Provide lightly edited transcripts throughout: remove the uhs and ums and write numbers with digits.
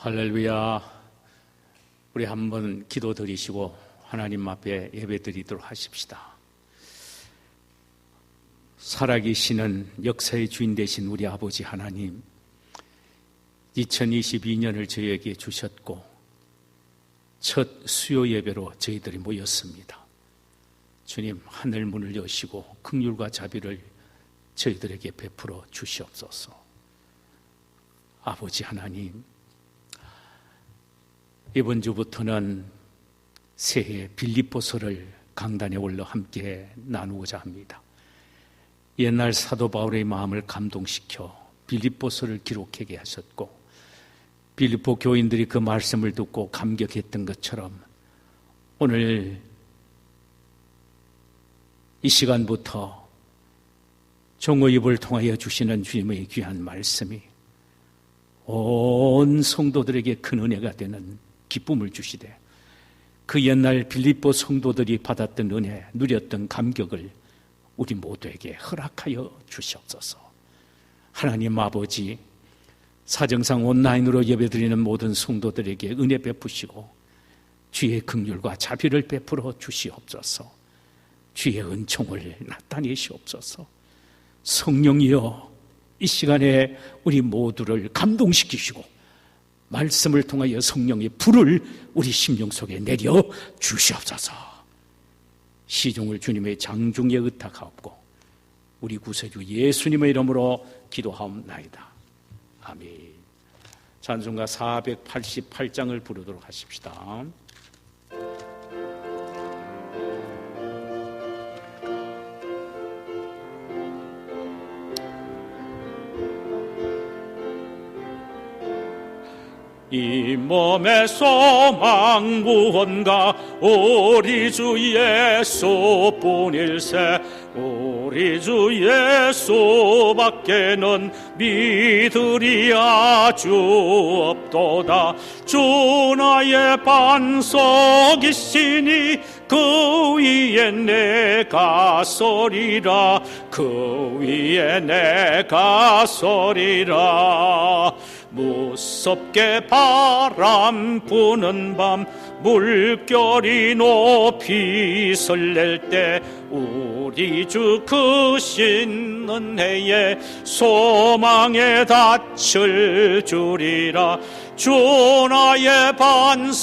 할렐루야. 우리 한번 기도 드리시고 하나님 앞에 예배 드리도록 하십시다. 살아계시는 역사의 주인 되신 우리 아버지 하나님, 2022년을 저희에게 주셨고 첫 수요 예배로 저희들이 모였습니다. 주님, 하늘 문을 여시고 긍휼과 자비를 저희들에게 베풀어 주시옵소서. 아버지 하나님, 이번 주부터는 새해 빌립보서를 강단에 올라 함께 나누고자 합니다. 옛날 사도 바울의 마음을 감동시켜 빌립보서를 기록하게 하셨고, 빌립보 교인들이 그 말씀을 듣고 감격했던 것처럼 오늘 이 시간부터 종의 입을 통하여 주시는 주님의 귀한 말씀이 온 성도들에게 큰 은혜가 되는 기쁨을 주시되, 그 옛날 빌립보 성도들이 받았던 은혜, 누렸던 감격을 우리 모두에게 허락하여 주시옵소서. 하나님 아버지, 사정상 온라인으로 예배드리는 모든 성도들에게 은혜 베푸시고 주의 긍휼과 자비를 베풀어 주시옵소서. 주의 은총을 나타내시옵소서. 성령이여, 이 시간에 우리 모두를 감동시키시고 말씀을 통하여 성령의 불을 우리 심령 속에 내려 주시옵소서. 시종을 주님의 장중에 의탁하옵고 우리 구세주 예수님의 이름으로 기도하옵나이다. 아멘. 찬송가 488장을 부르도록 하십시다. 이 몸의 소망 무언가 우리 주 예수뿐일세. 우리 주 예수밖에는 믿으리 아주 없도다. 주 나의 반석이시니 그 위에 내가 서리라. 그 위에 내가 서리라. 무섭게 바람 부는 밤 물결이 높이 설렐 때 우리 주 크신 은혜에 소망에 닻을 주리라. 주 나의 반석이시니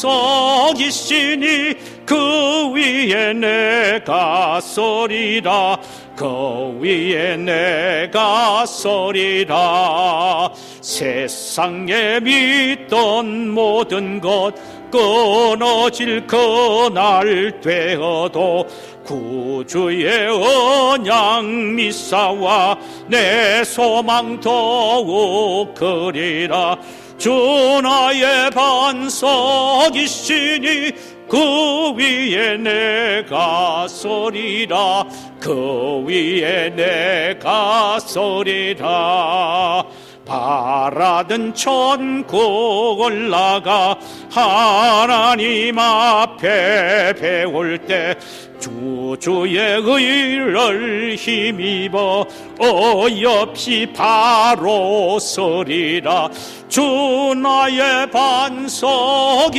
그 위에 내가 서리라. 그 위에 내가 서리라. 세상에 믿던 모든 것 끊어질 그날 되어도 구주의 언약 미사와 내 소망 더욱 크리라. 주 나의 반석이시니 그 위에 내가 서리라. 그 위에 내가 서리라. 바라던 천국 올라가 하나님 앞에 배울 때 주의 의를 힘입어 어여없이 바로 서리라. 주 나의 반석이시니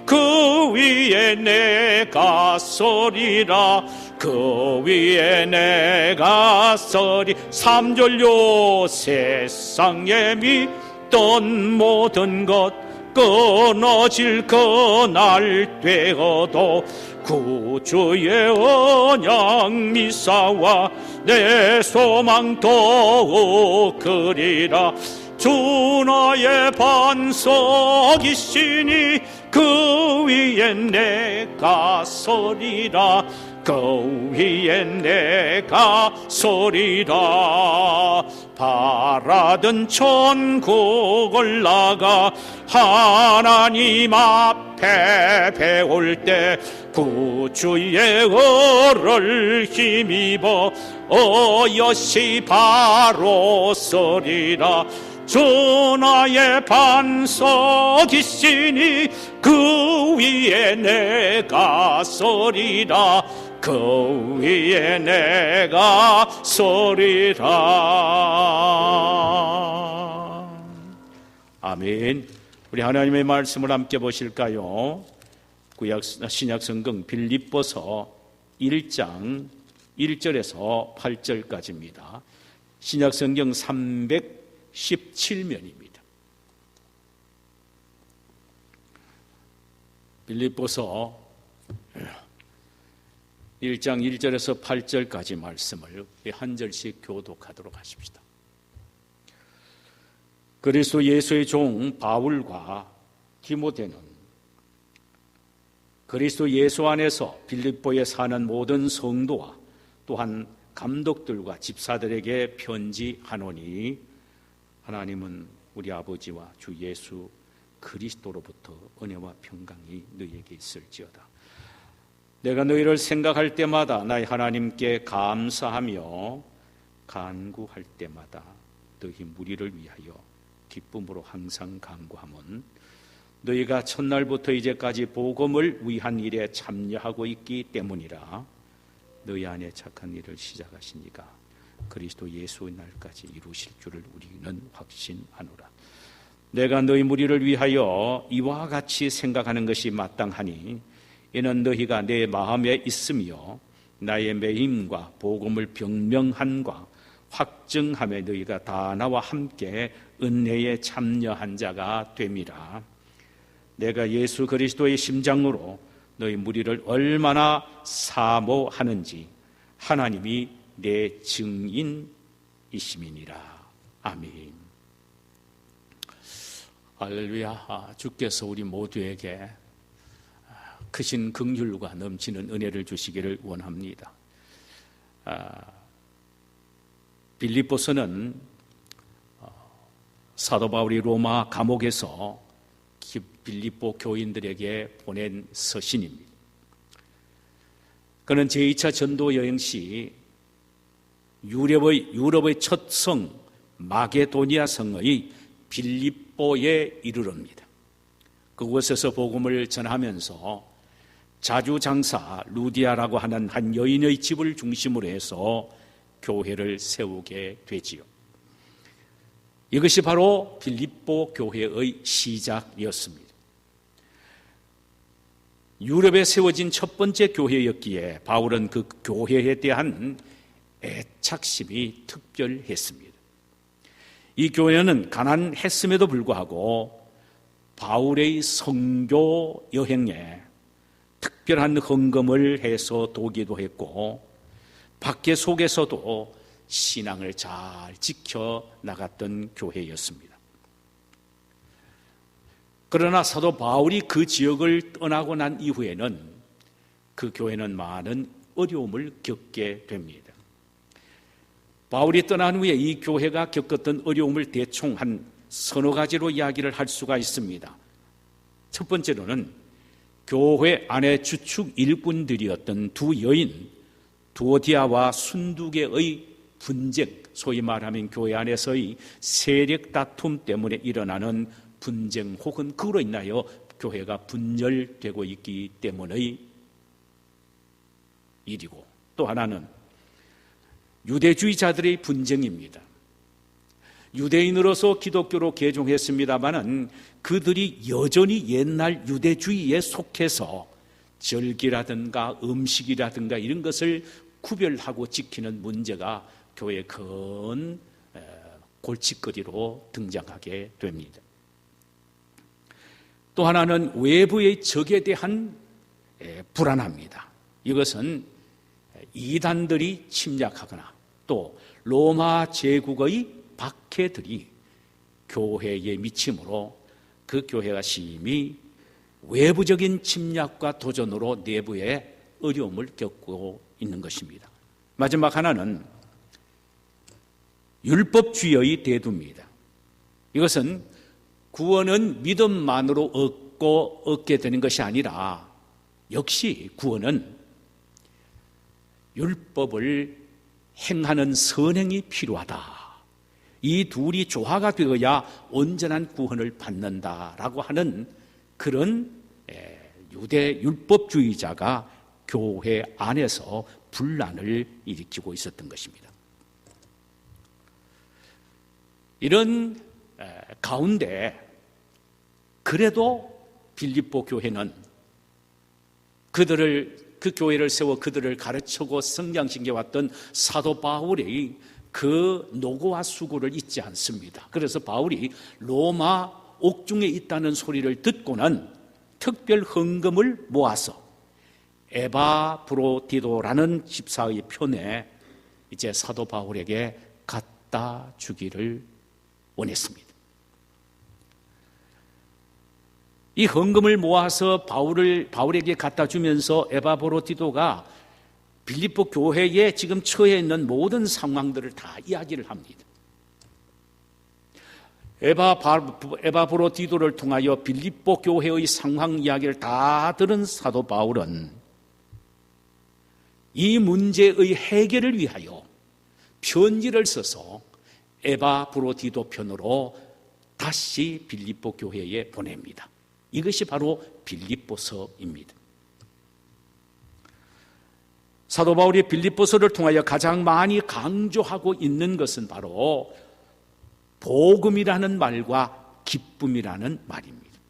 그 위에 내가 서리라. 그 위에 내가 서리. 3절요. 세상에 믿던 모든 것 끊어질 그날 되어도 구주의 언약 미사와 내 소망 더욱 크리라. 주 나의 반석이시니 그 위에 내가 서리라. 그 위에 내가 서리라. 바라던 천국 올라가 하나님 앞에 배울 때 구주의 의를 힘입어 어여시 바로 서리라. 주 나의 반석이시니 그 위에 내가 서리라. 그 위에 내가 서리라. 아멘. 우리 하나님의 말씀을 함께 보실까요? 신약 성경 빌립보서 1장 1절에서 8절까지입니다. 신약 성경 317면입니다. 빌립보서 1장 1절에서 8절까지 말씀을 한 절씩 교독하도록 하십시다. 그리스도 예수의 종 바울과 디모데는 그리스도 예수 안에서 빌립보에 사는 모든 성도와 또한 감독들과 집사들에게 편지하노니 하나님은 우리 아버지와 주 예수 그리스도로부터 은혜와 평강이 너희에게 있을지어다. 내가 너희를 생각할 때마다 나의 하나님께 감사하며 간구할 때마다 너희 무리를 위하여 기쁨으로 항상 간구함은 너희가 첫날부터 이제까지 복음을 위한 일에 참여하고 있기 때문이라. 너희 안에 착한 일을 시작하신 이가 그리스도 예수의 날까지 이루실 줄을 우리는 확신하노라. 내가 너희 무리를 위하여 이와 같이 생각하는 것이 마땅하니 이는 너희가 내 마음에 있으며 나의 매임과 복음을 병명함과 확증함에 너희가 다 나와 함께 은혜에 참여한 자가 됨이라. 내가 예수 그리스도의 심장으로 너희 무리를 얼마나 사모하는지 하나님이 내 증인이심이니라. 아멘. 할렐루야. 주께서 우리 모두에게 크신 긍휼과 넘치는 은혜를 주시기를 원합니다. 빌립보서는 사도 바울이 로마 감옥에서 빌립보 교인들에게 보낸 서신입니다. 그는 제2차 전도 여행 시 유럽의 첫 성 마게도니아 성의 빌립보에 이르릅니다. 그곳에서 복음을 전하면서 자주장사 루디아라고 하는 한 여인의 집을 중심으로 해서 교회를 세우게 되지요. 이것이 바로 빌립보 교회의 시작이었습니다. 유럽에 세워진 첫 번째 교회였기에 바울은 그 교회에 대한 애착심이 특별했습니다. 이 교회는 가난했음에도 불구하고 바울의 선교 여행에 특별한 헌금을 해서 도기도 했고 밖에 속에서도 신앙을 잘 지켜나갔던 교회였습니다. 그러나 사도 바울이 그 지역을 떠나고 난 이후에는 그 교회는 많은 어려움을 겪게 됩니다. 바울이 떠난 후에 이 교회가 겪었던 어려움을 대충 한 서너 가지로 이야기를 할 수가 있습니다. 첫 번째로는 교회 안의 주축 일꾼들이었던 두 여인 두오디아와 순두개의 분쟁, 소위 말하면 교회 안에서의 세력 다툼 때문에 일어나는 분쟁 혹은 그로 인하여 교회가 분열되고 있기 때문의 일이고, 또 하나는 유대주의자들의 분쟁입니다. 유대인으로서 기독교로 개종했습니다마는 그들이 여전히 옛날 유대주의에 속해서 절기라든가 음식이라든가 이런 것을 구별하고 지키는 문제가 교회의 큰 골칫거리로 등장하게 됩니다. 또 하나는 외부의 적에 대한 불안합니다. 이것은 이단들이 침략하거나 또 로마 제국의 박해들이 교회에 미침으로 그 교회가 심히 외부적인 침략과 도전으로 내부에 어려움을 겪고 있는 것입니다. 마지막 하나는 율법주의의 대두입니다. 이것은 구원은 믿음만으로 얻게 되는 것이 아니라 역시 구원은 율법을 행하는 선행이 필요하다. 이 둘이 조화가 되어야 온전한 구원을 받는다라고 하는 그런 유대 율법주의자가 교회 안에서 분란을 일으키고 있었던 것입니다. 이런 가운데 그래도 빌립보 교회는 그 교회를 세워 그들을 가르치고 성장시켜왔던 사도 바울의 그 노고와 수고를 잊지 않습니다. 그래서 바울이 로마 옥중에 있다는 소리를 듣고는 특별 헌금을 모아서 에바브로디도라는 집사의 편에 이제 사도 바울에게 갖다 주기를 원했습니다. 이 헌금을 모아서 바울에게 갖다 주면서 에바브로디도가 빌립보 교회에 지금 처해 있는 모든 상황들을 다 이야기를 합니다. 에바브로디도를 통하여 빌립보 교회의 상황 이야기를 다 들은 사도 바울은 이 문제의 해결을 위하여 편지를 써서 에바브로디도 편으로 다시 빌립보 교회에 보냅니다. 이것이 바로 빌립보서입니다. 사도 바울이 빌립보서를 통하여 가장 많이 강조하고 있는 것은 바로 복음이라는 말과 기쁨이라는 말입니다.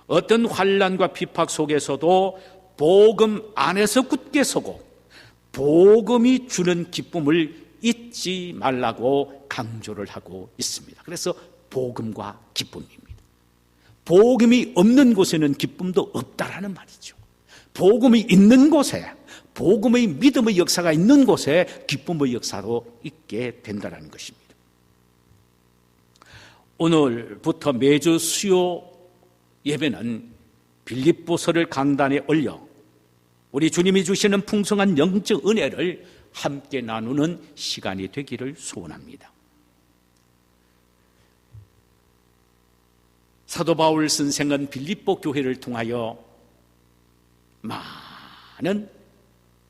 어떤 환난과 비팍 속에서도 복음 안에서 굳게 서고 복음이 주는 기쁨을 잊지 말라고 강조를 하고 있습니다. 그래서 복음과 기쁨입니다. 복음이 없는 곳에는 기쁨도 없다라는 말이죠. 복음이 있는 곳에, 복음의 믿음의 역사가 있는 곳에 기쁨의 역사도 있게 된다는 것입니다. 오늘부터 매주 수요 예배는 빌립보서를 강단에 올려 우리 주님이 주시는 풍성한 영적 은혜를 함께 나누는 시간이 되기를 소원합니다. 사도 바울 선생은 빌립보 교회를 통하여 많은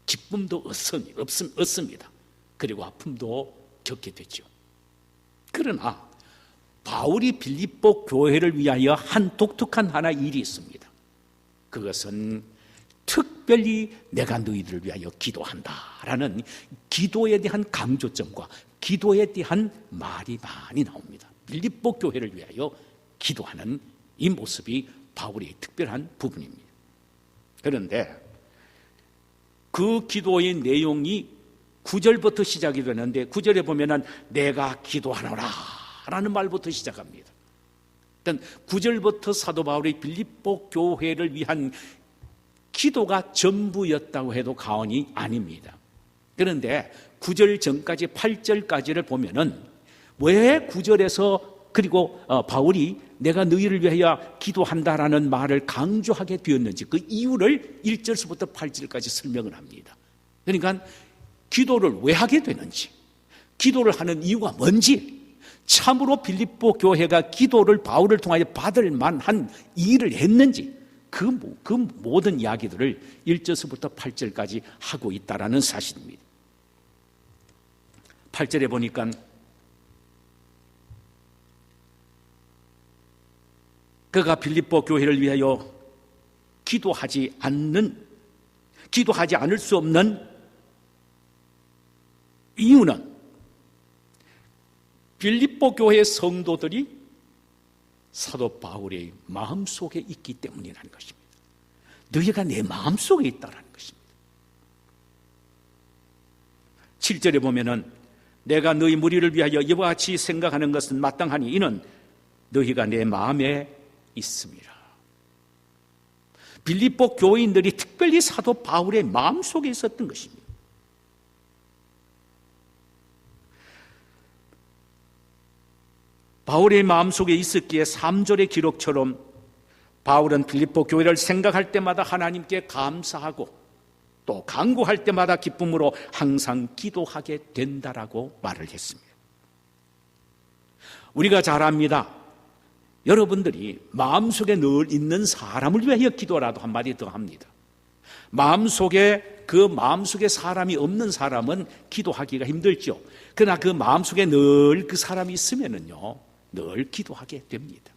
기쁨도 얻습니다. 그리고 아픔도 겪게 되죠. 그러나 바울이 빌립보 교회를 위하여 한 독특한 하나의 일이 있습니다. 그것은 특별히 내가 너희들을 위하여 기도한다라는 기도에 대한 강조점과 기도에 대한 말이 많이 나옵니다. 빌립보 교회를 위하여 기도하는 이 모습이 바울의 특별한 부분입니다. 그런데 그 기도의 내용이 9절부터 시작이 되는데 9절에 보면은 내가 기도하노라 라는 말부터 시작합니다. 일단 9절부터 사도 바울의 빌립보 교회를 위한 기도가 전부였다고 해도 과언이 아닙니다. 그런데 9절 전까지 8절까지를 보면은 왜 9절에서 그리고 바울이 내가 너희를 위하여 기도한다라는 말을 강조하게 되었는지 그 이유를 1절부터 8절까지 설명을 합니다. 그러니까 기도를 왜 하게 되는지, 기도를 하는 이유가 뭔지, 참으로 빌립보 교회가 기도를 바울을 통하여 받을 만한 일을 했는지 그 모든 이야기들을 1절부터 8절까지 하고 있다라는 사실입니다. 8절에 보니까 그가 빌립보 교회를 위하여 기도하지 않을 수 없는 이유는 빌립보 교회의 성도들이 사도 바울의 마음속에 있기 때문이라는 것입니다. 너희가 내 마음속에 있다는 것입니다. 7절에 보면은 내가 너희 무리를 위하여 이와 같이 생각하는 것은 마땅하니 이는 너희가 내 마음에 있습니다. 빌립보 교인들이 특별히 사도 바울의 마음속에 있었던 것입니다. 바울의 마음속에 있었기에 3절의 기록처럼 바울은 빌립보 교회를 생각할 때마다 하나님께 감사하고 또 간구할 때마다 기쁨으로 항상 기도하게 된다라고 말을 했습니다. 우리가 잘 압니다. 여러분들이 마음속에 늘 있는 사람을 위하여 기도라도 한마디 더 합니다. 마음속에 사람이 없는 사람은 기도하기가 힘들죠. 그러나 그 마음속에 늘 그 사람이 있으면은요, 늘 기도하게 됩니다.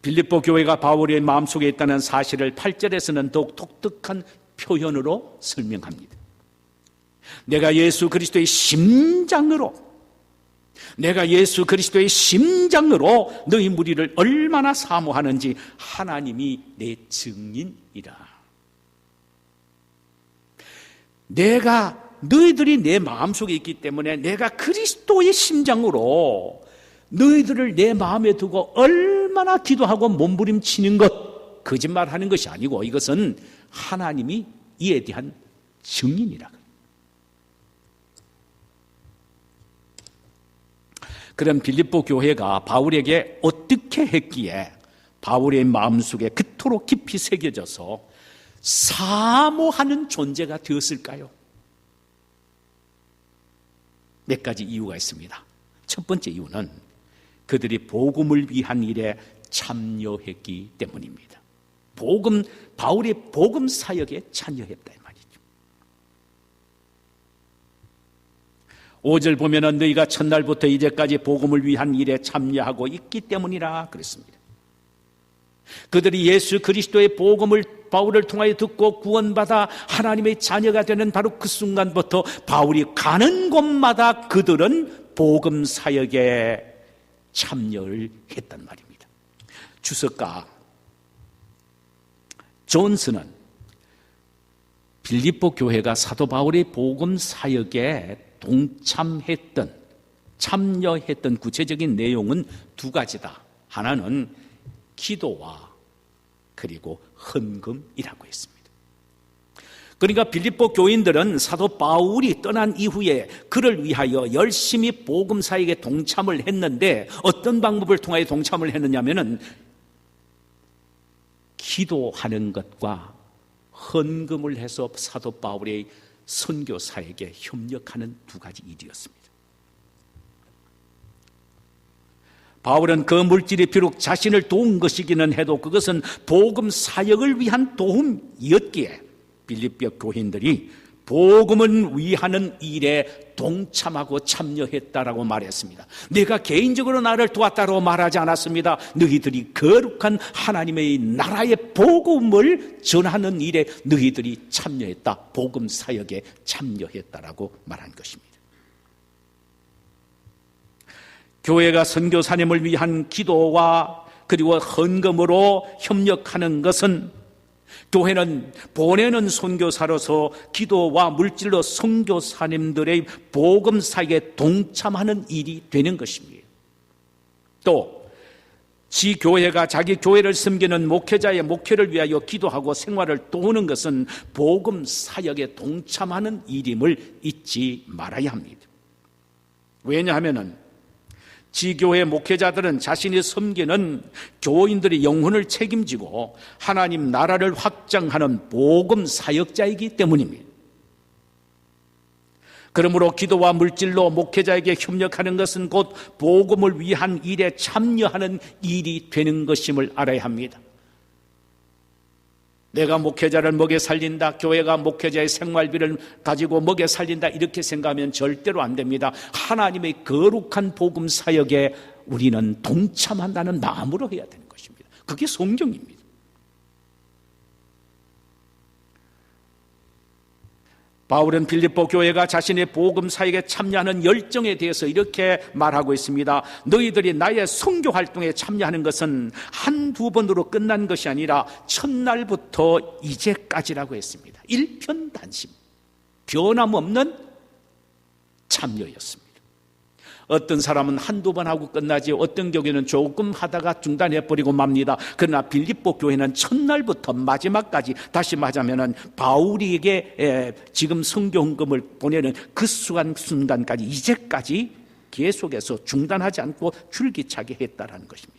빌립보 교회가 바울의 마음속에 있다는 사실을 8절에서는 더욱 독특한 표현으로 설명합니다. 내가 예수 그리스도의 심장으로 내가 예수 그리스도의 심장으로 너희 무리를 얼마나 사모하는지 하나님이 내 증인이라. 너희들이 내 마음속에 있기 때문에 내가 그리스도의 심장으로 너희들을 내 마음에 두고 얼마나 기도하고 몸부림치는 것, 거짓말하는 것이 아니고 이것은 하나님이 이에 대한 증인이라. 그럼 빌립보 교회가 바울에게 어떻게 했기에 바울의 마음속에 그토록 깊이 새겨져서 사모하는 존재가 되었을까요? 몇 가지 이유가 있습니다. 첫 번째 이유는 그들이 복음을 위한 일에 참여했기 때문입니다. 바울의 복음 사역에 참여했다 이 말이죠. 5절 보면은 너희가 첫날부터 이제까지 복음을 위한 일에 참여하고 있기 때문이라 그랬습니다. 그들이 예수 그리스도의 복음을 바울을 통하여 듣고 구원받아 하나님의 자녀가 되는 바로 그 순간부터 바울이 가는 곳마다 그들은 복음 사역에 참여를 했단 말입니다. 주석가 존스는 빌립보 교회가 사도 바울의 복음 사역에 참여했던 구체적인 내용은 두 가지다. 하나는 기도와 그리고 헌금이라고 했습니다. 그러니까 빌립보 교인들은 사도 바울이 떠난 이후에 그를 위하여 열심히 복음 사역에 동참을 했는데 어떤 방법을 통하여 동참을 했느냐면은 기도하는 것과 헌금을 해서 사도 바울의 선교 사역에 협력하는 두 가지 일이었습니다. 바울은 그 물질이 비록 자신을 도운 것이기는 해도 그것은 복음 사역을 위한 도움이었기에 빌립보 교인들이 복음을 위하는 일에 동참하고 참여했다라고 말했습니다. 내가 개인적으로 나를 도왔다고 말하지 않았습니다. 너희들이 거룩한 하나님의 나라의 복음을 전하는 일에 너희들이 참여했다. 복음 사역에 참여했다라고 말한 것입니다. 교회가 선교사님을 위한 기도와 그리고 헌금으로 협력하는 것은 교회는 보내는 선교사로서 기도와 물질로 선교사님들의 복음 사역에 동참하는 일이 되는 것입니다. 또 지교회가 자기 교회를 섬기는 목회자의 목회를 위하여 기도하고 생활을 도우는 것은 복음 사역에 동참하는 일임을 잊지 말아야 합니다. 왜냐하면 지교회 목회자들은 자신이 섬기는 교인들의 영혼을 책임지고 하나님 나라를 확장하는 복음 사역자이기 때문입니다. 그러므로 기도와 물질로 목회자에게 협력하는 것은 곧 복음을 위한 일에 참여하는 일이 되는 것임을 알아야 합니다. 내가 목회자를 먹여 살린다, 교회가 목회자의 생활비를 가지고 먹여 살린다 이렇게 생각하면 절대로 안 됩니다. 하나님의 거룩한 복음 사역에 우리는 동참한다는 마음으로 해야 되는 것입니다. 그게 성경입니다. 바울은 빌립보 교회가 자신의 복음 사역에 참여하는 열정에 대해서 이렇게 말하고 있습니다. 너희들이 나의 선교 활동에 참여하는 것은 한두 번으로 끝난 것이 아니라 첫날부터 이제까지라고 했습니다. 일편단심, 변함없는 참여였습니다. 어떤 사람은 한두 번 하고 끝나지 어떤 교회는 조금 하다가 중단해버리고 맙니다. 그러나 빌립보 교회는 첫날부터 마지막까지, 다시 말하자면 바울에게 지금 선교헌금을 보내는 그 순간까지 이제까지 계속해서 중단하지 않고 줄기차게 했다라는 것입니다.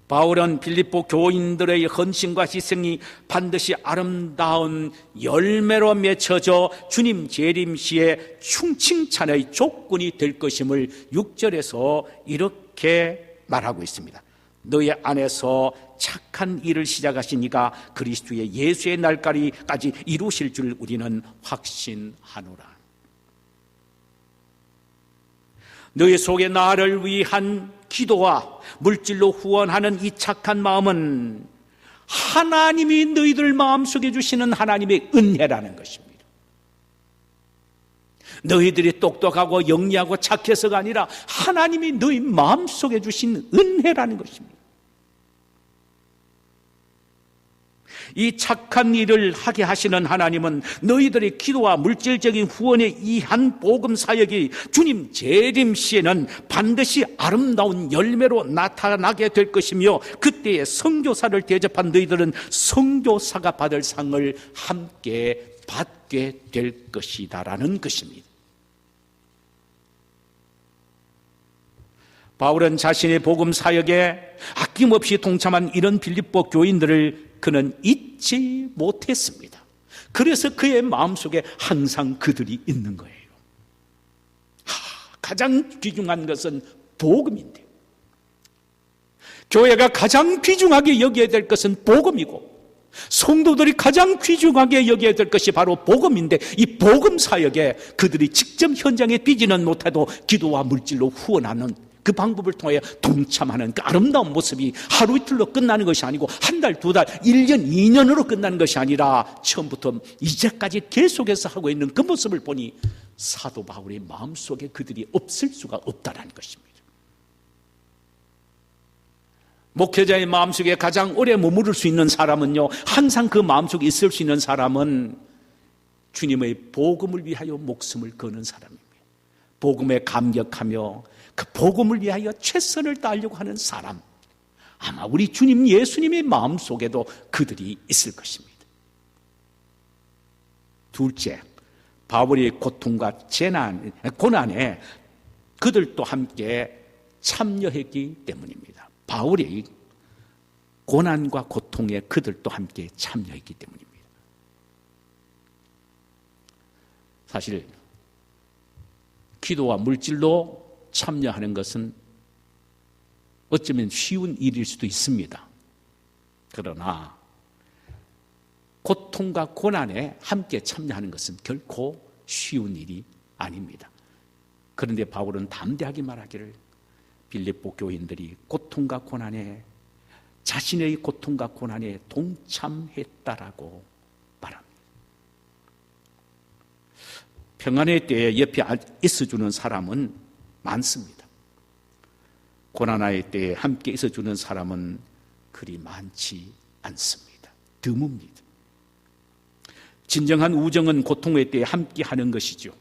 바울은 빌립보 교인들의 헌신과 희생이 반드시 아름다운 열매로 맺혀져 주님 재림시에 충칭찬의 조건이 될 것임을 6절에서 이렇게 말하고 있습니다. 너희 안에서 착한 일을 시작하신 이가 그리스도의 예수의 날까지 이루실 줄 우리는 확신하노라. 너희 속에 나를 위한 기도와 물질로 후원하는 이 착한 마음은 하나님이 너희들 마음속에 주시는 하나님의 은혜라는 것입니다. 너희들이 똑똑하고 영리하고 착해서가 아니라 하나님이 너희 마음속에 주신 은혜라는 것입니다. 이 착한 일을 하게 하시는 하나님은 너희들의 기도와 물질적인 후원에 이 한 복음 사역이 주님 재림 시에는 반드시 아름다운 열매로 나타나게 될 것이며, 그때에 선교사를 대접한 너희들은 선교사가 받을 상을 함께 받게 될 것이다라는 것입니다. 바울은 자신의 복음 사역에 아낌없이 동참한 이런 빌립보 교인들을 그는 잊지 못했습니다. 그래서 그의 마음속에 항상 그들이 있는 거예요. 가장 귀중한 것은 복음인데, 교회가 가장 귀중하게 여겨야 될 것은 복음이고, 성도들이 가장 귀중하게 여겨야 될 것이 바로 복음인데, 이 복음 사역에 그들이 직접 현장에 뛰지는 못해도 기도와 물질로 후원하는 그 방법을 통해 동참하는 그 아름다운 모습이 하루 이틀로 끝나는 것이 아니고 한 달, 두 달, 1년, 2년으로 끝나는 것이 아니라 처음부터 이제까지 계속해서 하고 있는 그 모습을 보니 사도 바울의 마음속에 그들이 없을 수가 없다는 것입니다. 목회자의 마음속에 가장 오래 머무를 수 있는 사람은요, 항상 그 마음속에 있을 수 있는 사람은 주님의 복음을 위하여 목숨을 거는 사람입니다. 복음에 감격하며 그 복음을 위하여 최선을 다하려고 하는 사람, 아마 우리 주님 예수님의 마음속에도 그들이 있을 것입니다. 둘째, 바울의 고통과 고난에 그들도 함께 참여했기 때문입니다. 바울의 고난과 고통에 그들도 함께 참여했기 때문입니다. 사실 기도와 물질로 참여하는 것은 어쩌면 쉬운 일일 수도 있습니다. 그러나 고통과 고난에 함께 참여하는 것은 결코 쉬운 일이 아닙니다. 그런데 바울은 담대하게 말하기를 빌립보 교인들이 고통과 고난에, 자신의 고통과 고난에 동참했다라고 말합니다. 평안의 때에 옆에 있어주는 사람은 많습니다. 고난의 때에 함께 있어주는 사람은 그리 많지 않습니다. 드뭅니다. 진정한 우정은 고통의 때에 함께 하는 것이죠.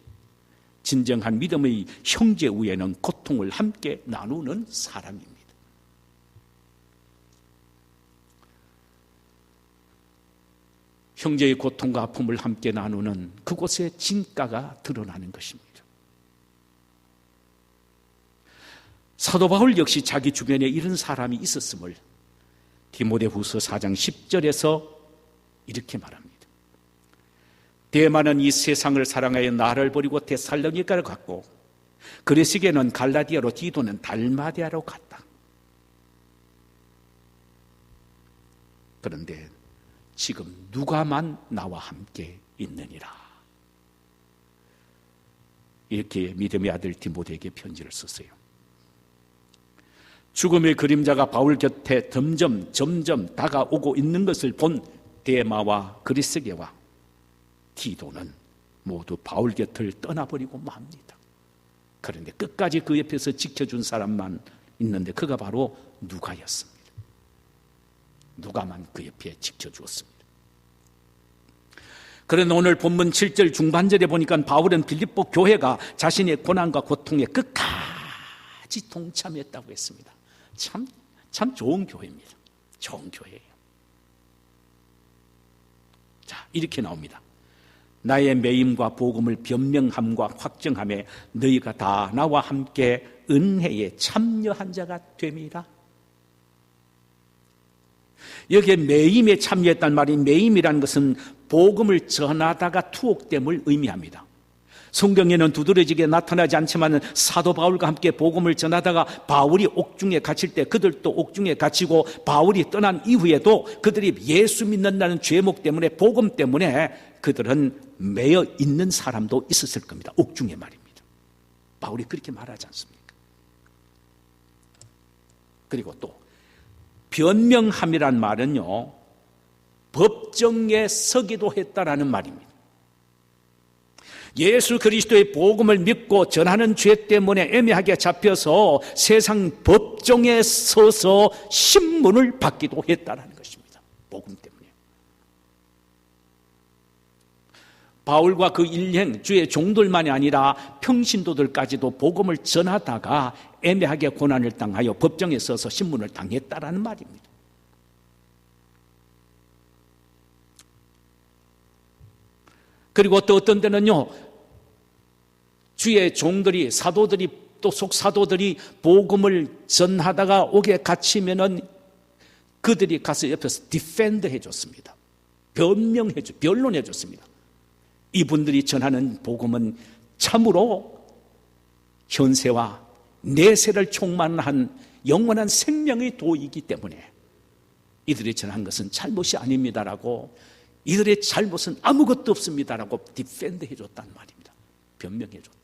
진정한 믿음의 형제 위에는 고통을 함께 나누는 사람입니다. 형제의 고통과 아픔을 함께 나누는 그곳에 진가가 드러나는 것입니다. 사도 바울 역시 자기 주변에 이런 사람이 있었음을 디모데후서 4장 10절에서 이렇게 말합니다. 데마는 이 세상을 사랑하여 나를 버리고 데살로니가를 갔고 그레스게는 갈라디아로, 디도는 달마디아로 갔다. 그런데 지금 누가만 나와 함께 있느니라. 이렇게 믿음의 아들 디모데에게 편지를 썼어요. 죽음의 그림자가 바울 곁에 점점 다가오고 있는 것을 본 데마와 그리스게와 디도는 모두 바울 곁을 떠나버리고 맙니다. 그런데 끝까지 그 옆에서 지켜준 사람만 있는데 그가 바로 누가였습니다. 누가만 그 옆에 지켜주었습니다. 그런데 오늘 본문 7절 중반절에 보니까 바울은 빌립보 교회가 자신의 고난과 고통에 끝까지 동참했다고 했습니다. 참 좋은 교회입니다. 좋은 교회예요. 자, 이렇게 나옵니다. 나의 매임과 복음을 변명함과 확정함에 너희가 다 나와 함께 은혜에 참여한 자가 됨이라. 여기에 매임에 참여했단 말이, 매임이라는 것은 복음을 전하다가 투옥됨을 의미합니다. 성경에는 두드러지게 나타나지 않지만 사도 바울과 함께 복음을 전하다가 바울이 옥중에 갇힐 때 그들도 옥중에 갇히고 바울이 떠난 이후에도 그들이 예수 믿는다는 죄목 때문에, 복음 때문에 그들은 매여 있는 사람도 있었을 겁니다. 옥중에 말입니다. 바울이 그렇게 말하지 않습니까? 그리고 또 변명함이란 말은요, 법정에 서기도 했다라는 말입니다. 예수 그리스도의 복음을 믿고 전하는 죄 때문에 애매하게 잡혀서 세상 법정에 서서 신문을 받기도 했다는 것입니다. 복음 때문에. 바울과 그 일행 주의 종들만이 아니라 평신도들까지도 복음을 전하다가 애매하게 고난을 당하여 법정에 서서 신문을 당했다라는 말입니다. 그리고 또 어떤 데는요, 주의 종들이, 사도들이, 또 속사도들이 복음을 전하다가 옥에 갇히면은 그들이 가서 옆에서 디펜드 해줬습니다. 변론해줬습니다. 이분들이 전하는 복음은 참으로 현세와 내세를 총만한 영원한 생명의 도이기 때문에 이들이 전한 것은 잘못이 아닙니다라고, 이들의 잘못은 아무것도 없습니다라고 디펜드 해줬단 말입니다. 변명해줬다.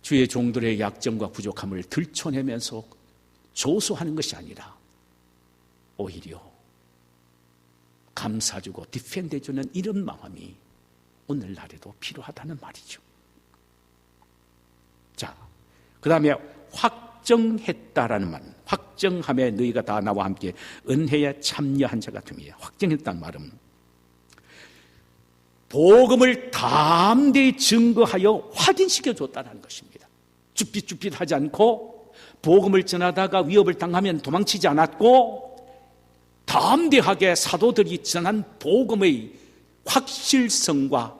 주의 종들의 약점과 부족함을 들춰내면서 조소하는 것이 아니라 오히려 감싸주고 디펜드해주는 이런 마음이 오늘날에도 필요하다는 말이죠. 자, 그 다음에 확정했다라는 말, 확정함에 너희가 다 나와 함께 은혜에 참여한 자가 됨이에요. 확정했다는 말은 복음을 담대히 증거하여 확인시켜줬다는 것입니다. 쭈삣쭈삣하지 않고 복음을 전하다가 위협을 당하면 도망치지 않았고, 담대하게 사도들이 전한 복음의 확실성과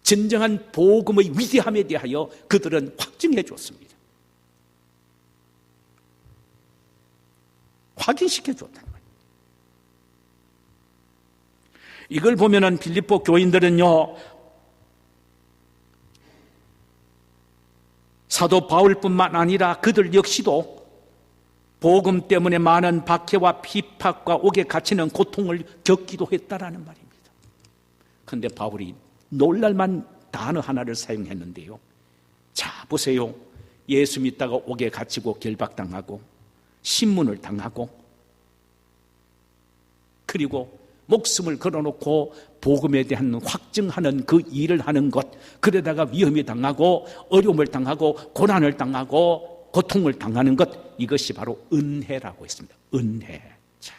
진정한 복음의 위대함에 대하여 그들은 확증해 줬습니다. 확인시켜 줬다는 거예요. 이걸 보면은 빌립보 교인들은요, 사도 바울뿐만 아니라 그들 역시도 복음 때문에 많은 박해와 비박과 옥에 갇히는 고통을 겪기도 했다라는 말입니다. 그런데 바울이 놀랄만 단어 하나를 사용했는데요. 자, 보세요. 예수 믿다가 옥에 갇히고 결박당하고 신문을 당하고 그리고 목숨을 걸어놓고 복음에 대한 확증하는 그 일을 하는 것, 그러다가 위험이 당하고 어려움을 당하고 고난을 당하고 고통을 당하는 것, 이것이 바로 은혜라고 했습니다. 은혜. 참.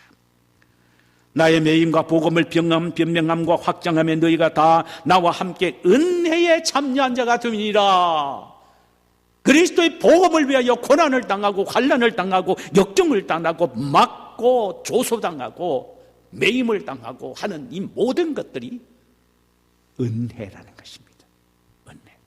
나의 매임과 복음을 변명함과 확장함에 너희가 다 나와 함께 은혜에 참여한 자가 되니라. 그리스도의 복음을 위하여 고난을 당하고 환난을 당하고 역경을 당하고 맞고 조소당하고 매임을 당하고 하는 이 모든 것들이 은혜라는 것입니다. 은혜.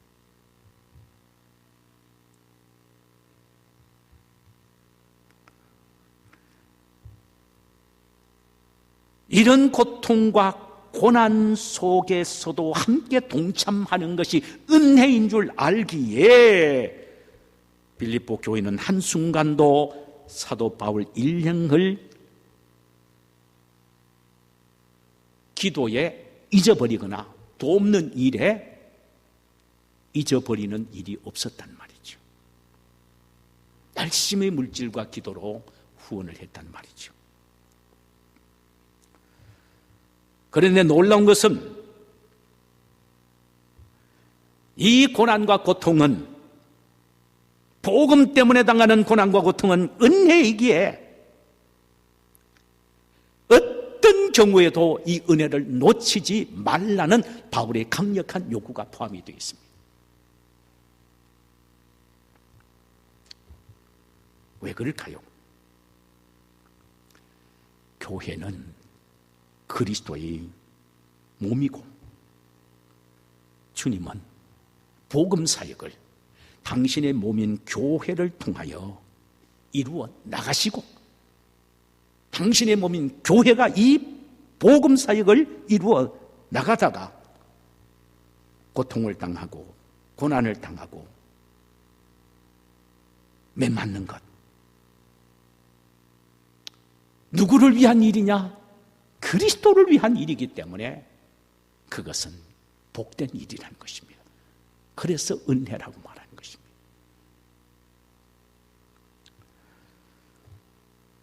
이런 고통과 고난 속에서도 함께 동참하는 것이 은혜인 줄 알기에 빌립보 교회는 한순간도 사도 바울 일행을 기도에 잊어버리거나 돕는 일에 잊어버리는 일이 없었단 말이죠. 열심히 물질과 기도로 후원을 했단 말이죠. 그런데 놀라운 것은 이 고난과 고통은, 복음 때문에 당하는 고난과 고통은 은혜이기에 어떤 경우에도 이 은혜를 놓치지 말라는 바울의 강력한 요구가 포함이 되어 있습니다. 왜 그럴까요? 교회는 그리스도의 몸이고 주님은 복음 사역을 당신의 몸인 교회를 통하여 이루어 나가시고 당신의 몸인 교회가 이 복음 사역을 이루어 나가다가 고통을 당하고 고난을 당하고 매맞는 것, 누구를 위한 일이냐? 그리스도를 위한 일이기 때문에 그것은 복된 일이라는 것입니다. 그래서 은혜라고 말하는 것입니다.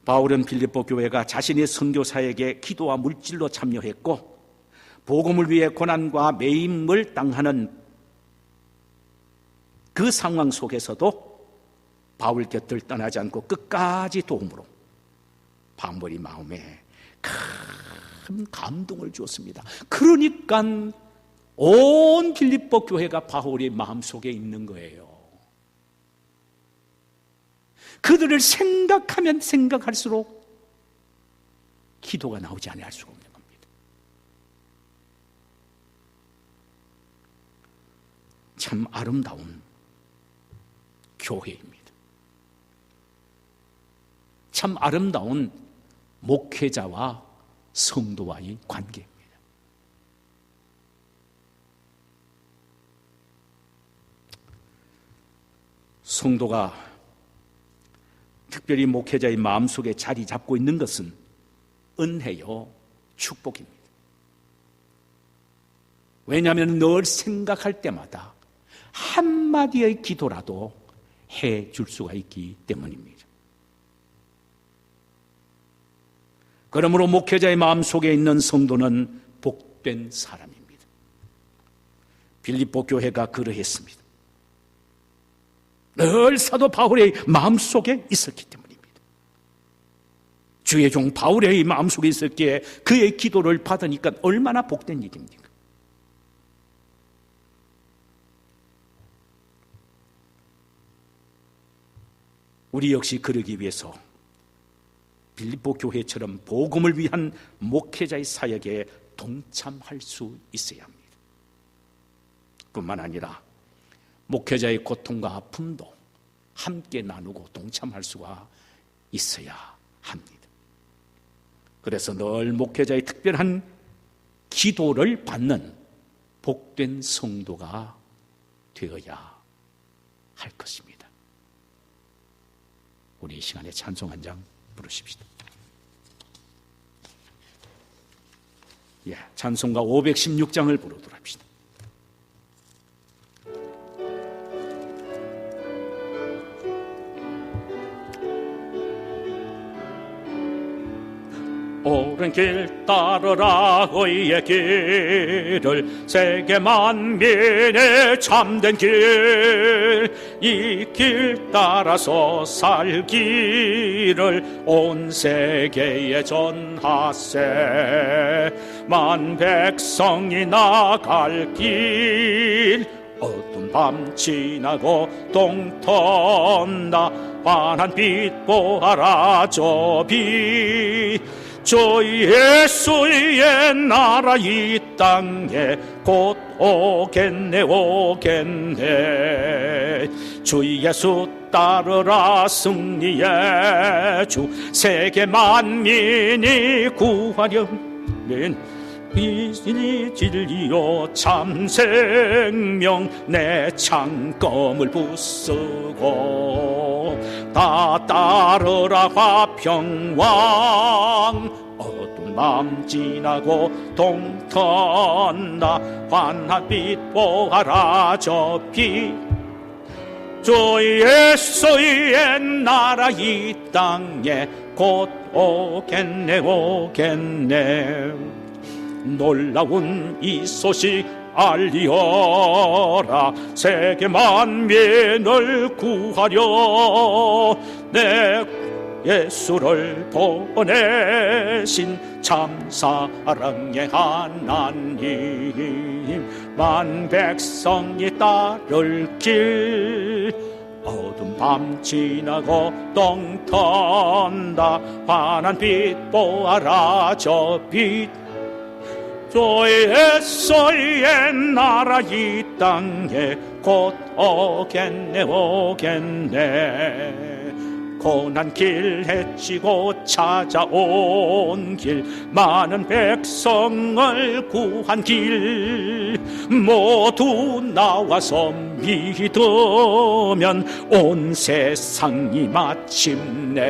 바울은 빌립보 교회가 자신의 선교사에게 기도와 물질로 참여했고 복음을 위해 고난과 매임을 당하는 그 상황 속에서도 바울 곁을 떠나지 않고 끝까지 도움으로 바울의 마음에 큰 감동을 주었습니다. 그러니까 온 빌립보 교회가 바울의 마음속에 있는 거예요. 그들을 생각하면 생각할수록 기도가 나오지 않을 수가 없는 겁니다. 참 아름다운 교회입니다. 참 아름다운 목회자와 성도와의 관계입니다. 성도가 특별히 목회자의 마음속에 자리 잡고 있는 것은 은혜요, 축복입니다. 왜냐하면 늘 생각할 때마다 한마디의 기도라도 해 줄 수가 있기 때문입니다. 그러므로 목회자의 마음속에 있는 성도는 복된 사람입니다. 빌립보 교회가 그러했습니다. 늘 사도 바울의 마음속에 있었기 때문입니다. 주의 종 바울의 마음속에 있었기에 그의 기도를 받으니까 얼마나 복된 일입니까? 우리 역시 그러기 위해서 빌립보 교회처럼 복음을 위한 목회자의 사역에 동참할 수 있어야 합니다. 뿐만 아니라 목회자의 고통과 아픔도 함께 나누고 동참할 수가 있어야 합니다. 그래서 늘 목회자의 특별한 기도를 받는 복된 성도가 되어야 할 것입니다. 우리 이 시간에 찬송 한 장 부르십시다. 찬송가 516장을 부르도록 합시다. 옳은 길 따르라 의의 길을 세계 만민의 참된 길, 이 길 따라서 살기를 온 세계에 전하세. 만 백성이 나갈 길, 어두운 밤 지나고 동터나 환한 빛 보아라 저 빛. 주 예수의 나라 이 땅에 곧 오겠네 오겠네. 주 예수 따르라 승리의 주, 세계 만민이 구하려면 이 진리요 참 생명, 내 창검을 부수고 다 따르라 화평왕. 어두운 밤 지나고 동터나 환한 빛 보아라 저 빛. 주 예수의 나라 이 땅에 곧 오겠네 오겠네. 놀라운 이 소식 알리어라. 세계 만민을 구하려 내 예수를 보내신 참 사랑의 하나님. 만 백성이 따를 길, 어두운 밤 지나고 동턴다 환한 빛 보아라 저 빛. 주 예수의 나라 이 땅에 곧 오겠네 오겠네. 고난길 헤치고 찾아온 길, 많은 백성을 구한 길, 모두 나와서 믿으면 온 세상이 마침내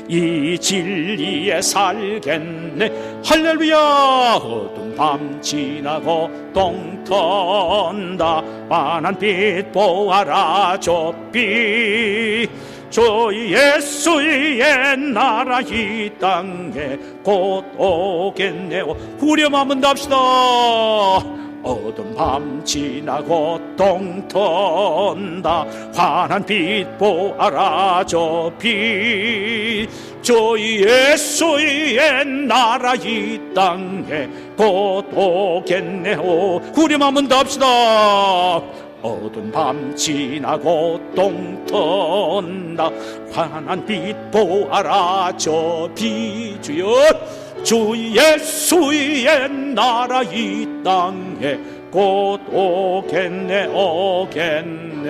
이 진리에 살겠네. 할렐루야. 어두운 밤 지나고 동턴다 환한 빛 보아라 저 빛. 주 예수의 나라 이 땅에 곧 오겠네요. 후렴한번 답시다. 어두운 밤 지나고 똥 턴다. 환한 빛 보아라 저 빛. 주 예수의 나라 이 땅에 곧 오겠네요. 후렴 한번 더 합시다. 어두운 밤 지나고 똥 턴다. 환한 빛 보아라 저 빛. 주여 주 예수의 나라 이 땅에 곧 오겠네 오겠네.